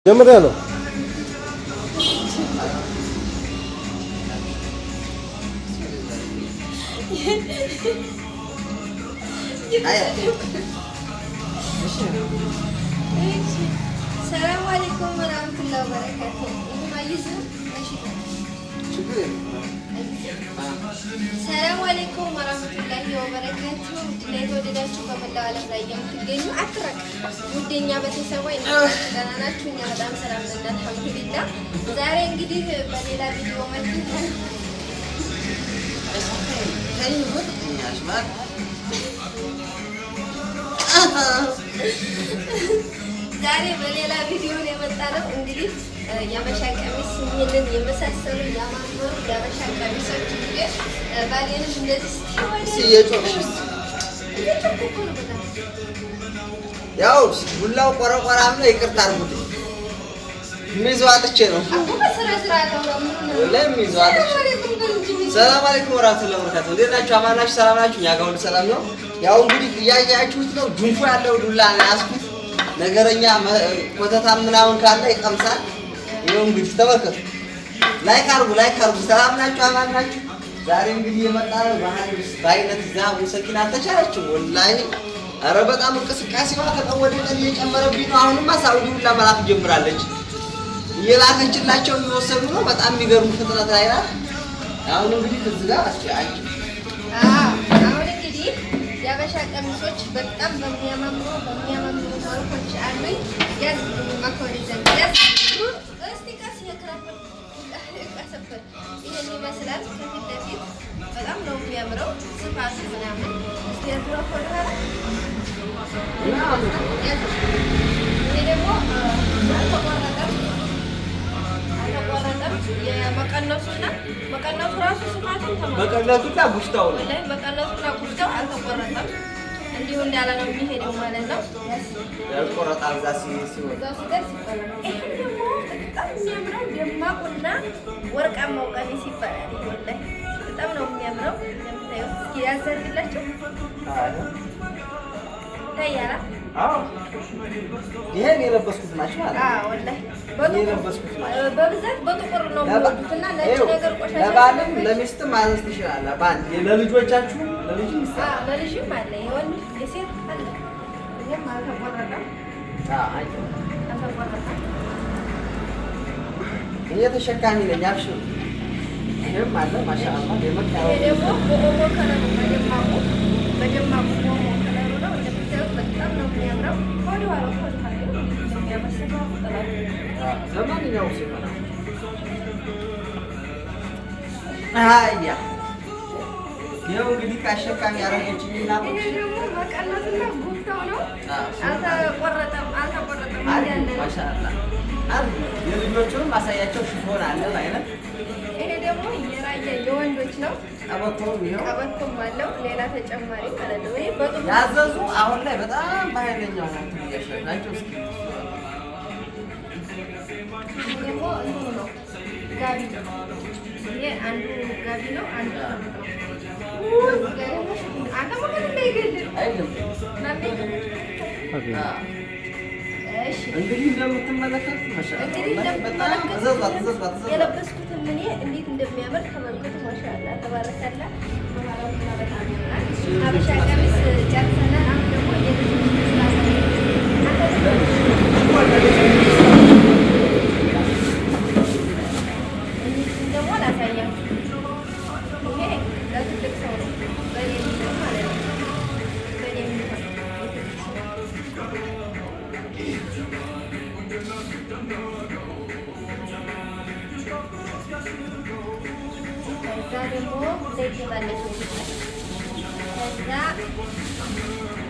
ጀምሬ ነው። ሰላም አለይኩም ወራህመቱላሂ ወበረካቱሁ። ሰላም አለይኩም ወራህመቱላሂ ወበረካቱሁ። ውድና የተወደዳችሁ በመላው ዓለም ላይ የምትገኙ አትራቅ ውደኛ ቤተሰቦች ደህና ናችሁ? እኛ በጣም ሰላም ነን አልሐምዱሊላህ። ዛሬ እንግዲህ በሌላ ቪዲዮ መጥተናል። ዛሬ በሌላ ቪዲዮ ነው የመጣነው። እንግዲህ የሀበሻ ቀሚስ ይሄንን የመሳሰሉ ያማምሩ የሀበሻ ቀሚሶች እንግዲህ ባሌንም እንደዚህ ያው ሁላው ቆረቆራም ነው። ይቅርታ አድርጉት። ሚዟጥቼ ነው ሰላም አለይኩም ወራህመቱላሂ ወበረካቱሁ። እንዴት ናችሁ? አማን ናችሁ? ሰላም ናችሁ? እኛ ጋር ሁሉ ሰላም ነው። ያው እንግዲህ እያያችሁት ነው። ጁንፎ ያለው ዱላ ነው ያዝኩት። ነገረኛ ኮተታም ምናምን ካለ ይቀምሳል። ይኸው እንግዲህ ተመልከቱ። ላይክ አድርጉ። ሰላም ናችሁ? አማን ናችሁ? ዛሬ እንግዲህ የመጣነው ባህል በአይነት እዛ ሙሰኪና አልተቻለችም ወላሂ። ኧረ በጣም እንቅስቃሴዋ ከቀን ወደ ቀን እየጨመረብኝ ነው። አሁንማ ሳውዲ ሁላ መላክ ጀምራለች። እየላከችላቸው እየወሰዱ ነው። በጣም የሚገርሙ ፍጥነት ላይ ናት። አሁን እንግዲህ እዚህ ጋር አሁን እንግዲህ የሀበሻ ቀሚሶች በጣም በሚያማምሩ መልኮች አሉኝ። ያዝ ማኮሪ ዘንድ ያዝ እስቲ ቀስ ይቀሰፈል ይሄን ይመስላል። ከፊት ለፊት በጣም ነው የሚያምረው ስፋቱ ምናምን እስቲ ያዝራ ኮራ ይሄ ደግሞ አልተቆረጠም። የመቀነሱና መቀነሱ ራሱ ስፋቱን መቀነሱና ጉፍታው ነው። መቀነሱና ጉፍታው አልተቆረጠም። እንዲሁ እንዳለ ነው የሚሄደው ማለት ነው። ያልቆረጣል እዛ ሲወጣ ይሄ ደግሞ በጣም የሚያምረው ደማቁና ወርቃማው ቀሚስ ይባላል። ወላሂ በጣም ነው የሚያምረው። እንደምታዩት እስኪ ያዘርግላችሁ ታያላ። አዎ ይሄን የለበስኩት ናቸው ማለት ነው። አዎ ወላሂ በብዛት በጥቁር ነው የሚወዱትና ነጭ ነገር ቆሻሻ ለባልም ለሚስትም ማዘዝ ትችላለህ። ባንድ ለልጆቻችሁ ለልጅም ይሰራል። ለልጅም አለ የወንድ የሴት አለ። ይሄም አልተቆረጠም። አልተቆረጠም። እኔ ተሸካሚ ነኝ። አብሽሩ። ይሄም አለ ማሻአላህ። የመጣው ደግሞ በኦሞ ከለሩ በደማቁ ኦሞ ከለሩ ነው። እንደምታዩት በጣም ነው የሚያምረው። ለማንኛውም ሲሆን አያ ይኸው እንግዲህ ካሸካሚ ያደረገችኝ እና ይሄ ደግሞ መቀነትና ጉፍታው ነው። አልተቆረጠም ያለ ማሻአላህ። አንድ የልጆቹን ማሳያቸው ሽፎን አለ አይነት። ይሄ ደግሞ የራያ የወንዶች ነው። ቀበቶም አለው ሌላ ተጨማሪ ማለት ነው። ይሄ በጥቁር ያዘዙ አሁን ላይ በጣም በኃይለኛው ነው እያሸናቸው። እስኪ ደግሞ እንትኑ ነው ጋቢ ነው። ይሄ አንዱ ጋቢ ነው። አንዱ አንተ ማለት ነው ይገድል እንግዲህ እንደምትመለከቱት የለበስኩትን እኔ እንዴት እንደሚያምር ተመልከቱ። ማሻአላህ ተባረካላ። ሀበሻ ቀሚስ ጨርሰናል። አሁን ደግሞ ደግሞ ላሳያችሁ። ይሄ ለትልቅ ሰው ነው። በኔ የሚሆን ማለት ነው። በኔ የሚሆን ከዛ ደግሞ ዘይት ባለች ከዛ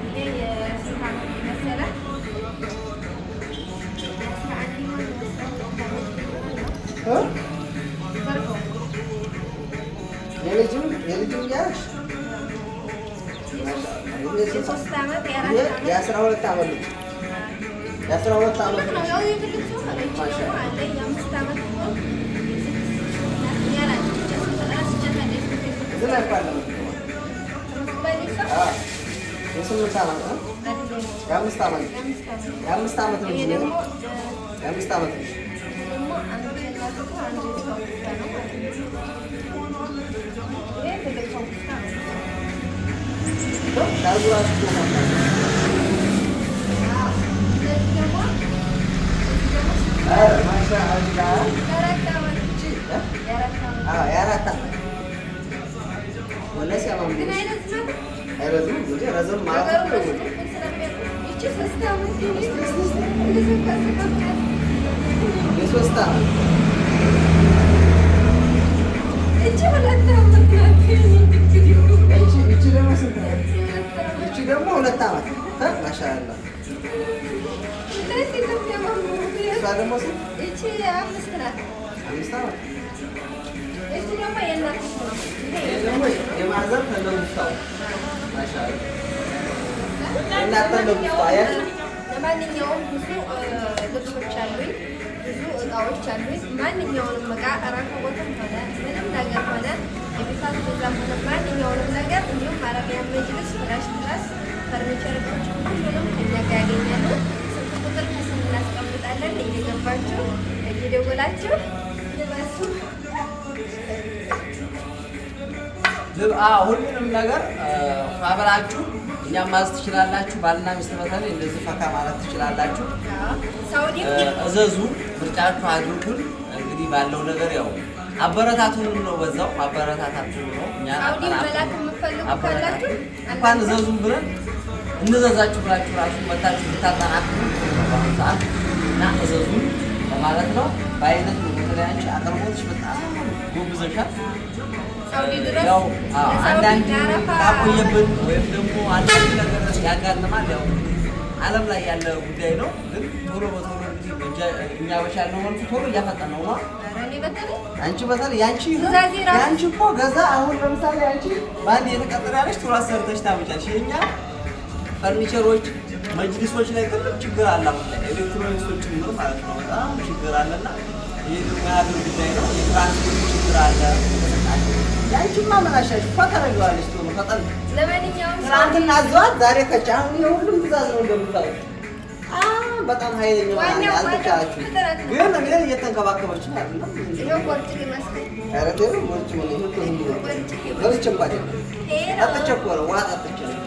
ይሄ የስልሳ መሰለ የልጅም እያለች የሶስት ዓመት የአራት ዓመት የ12 ዓመት ነው። ያው የትልቅ ሰው አለ የአምስት ዓመት ነው። የስምንት ዓመት ነው። የአምስት ዓመት ልጅ ነው። የ5 ዓመት ልጅ ደግሞ 2 ዓመት ማሻአላህ። እሷ ደግሞ ስንት? እቺ 5 ናት። 5 ዓመት። እቺ ደግሞ የእናት ነው። ይሄ ደግሞ የማዘር ተለውጣው ማሻአላህ። የእናት ተለውጣው አያችሁ። ለማንኛውም ብዙ ልብሶች አሉኝ፣ ብዙ እቃዎች አሉኝ። ማንኛውንም እቃ ረከቦትም ሆነ ምንም ነገር ሆነ የቤት አስቤዛ ሆነ ማንኛውንም ነገር እንዲሁም አረቢያን መጅልስ፣ ፍራሽ፣ ትራስ፣ ፈርኒቸር እቃዎች ሁሉንም ከኛ ጋር ያገኛሉ። ስልክ ቁጥር ከስር እናስቀምጣለን። እየገባችሁ እየደወላችሁ ልበሱ። ሁሉንም ነገር ፋብላችሁ እኛም ማዝ ትችላላችሁ። ባልና ሚስት በተለይ እንደዚህ ፈካ ማለት ትችላላችሁ። እዘዙ፣ ምርጫችሁ አድርጉን። እንግዲህ ባለው ነገር ያው አበረታቱን ነው፣ በዛው አበረታታችሁ ነው። እኛ እንኳን እዘዙን ብለን እንዘዛችሁ ብላችሁ ራሱ መታችሁ ብታጠናክሩ ሰዓት እና እዘዙን በማለት ነው። በአይነት ነው በተለይ አንቺ አቅርቦትሽ በጣም ጎብዘሻል። ያው አንዳንድ ካቆየብን ወይም ደግሞ አንዳንድ ነገር ያጋጥማል። ያው ዓለም ላይ ያለ ጉዳይ ነው። ግን ቶሎ በቶሎ እንግዲህ እኛ በቻልነው መልኩ ቶሎ እያፈጠነው ነው። አንቺ በተለይ ያንቺ እኮ ገዛ አሁን ለምሳሌ አንቺ በአንድ የተቀጠረ ያለሽ ቶሎ አሰርተሽ ታመጫለሽ። የኛ ፈርኒቸሮች መጅሊሶች ላይ ትልቅ ችግር አለ። አሁን ላይ ኤሌክትሮኒክሶች ጭምር ማለት ነው በጣም ችግር አለና ይሄ ደግሞ የሀገር ጉዳይ ነው። የትራንስፖርት ችግር አለ። ያንቺማ ምን አሻሽ ፈተረጋለሽ ቶሎ ፈጠን። ለማንኛውም ትናንትና አዘዋት ዛሬ ከቻን የሁሉም ትእዛዝ ነው እንደምታውቁ። በጣም ኃይለኛ ማለት አልተቻላችሁ። ግን እኔ እየተንከባከበች ነው አይደል? ይሄው ቆርጭ ይመስል አረቴ ነው ወርጭ ምን ይሄ ተንዱ ወርጭ ባደ አጥቸኮረ ዋጣ አጥቸኮረ።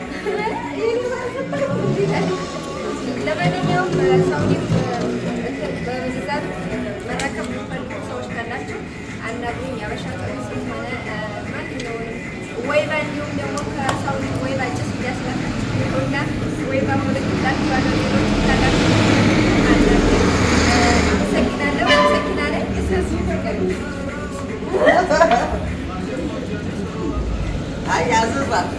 ለማንኛውም ሳውዲ በብዛት መረከብ የሚፈልጉ ሰዎች ካላችሁ አናግሩኝ። ያበሻ ቀሚስ ሆነ ማንኛውንም ወይባ እንዲሁም ደግሞ ከሳውዲ ወይባ ጭስ እያስላካችሁ ሆና ወይባ ሞለክላችሁ ባለ ሌሎች ካላችሁ አመሰግናለሁ። አመሰግናለሁ። አይ አዘዟት።